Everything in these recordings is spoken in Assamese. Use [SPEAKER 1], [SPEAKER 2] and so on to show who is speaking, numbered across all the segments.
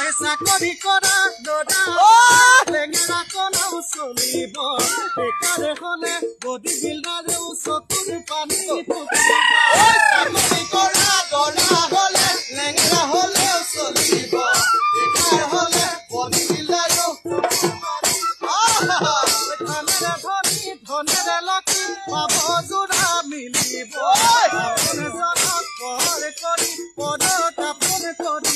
[SPEAKER 1] চাকৰি কৰা দৰা লেঙেৰা কণাও চলিব বেকাৰে হলে বডি বিল্ডাৰেও চকুৰ পানী চাকৰি কৰা দৰা হলে লেঙেৰা হলেও চলিব বেকাৰ হলে বডি বিল্ডাৰেও ধনেৰে ধনী ধনেৰে লাকি পাব যোৰা মিলিব জনক পৰ কৰি পদ তাপন কৰিব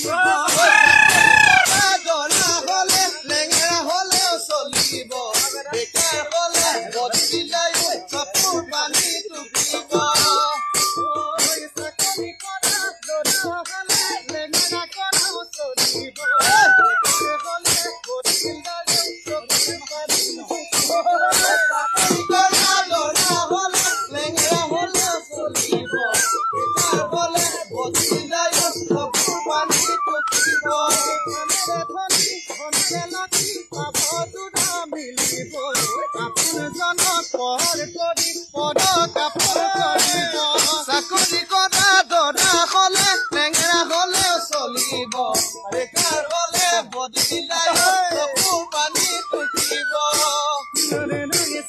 [SPEAKER 1] চাকৰি কৰা দৰা হলে লেঙেৰা হলেও চলিব বেকাৰ হলে বডি চকু পানী টুকিব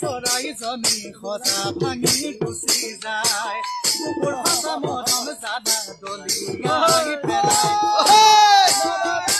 [SPEAKER 1] চৰাইজনী সজা ভাঙি গুচি যায় কুকুৰ সঁচা মৰম জানা দলিয়াই পেলাই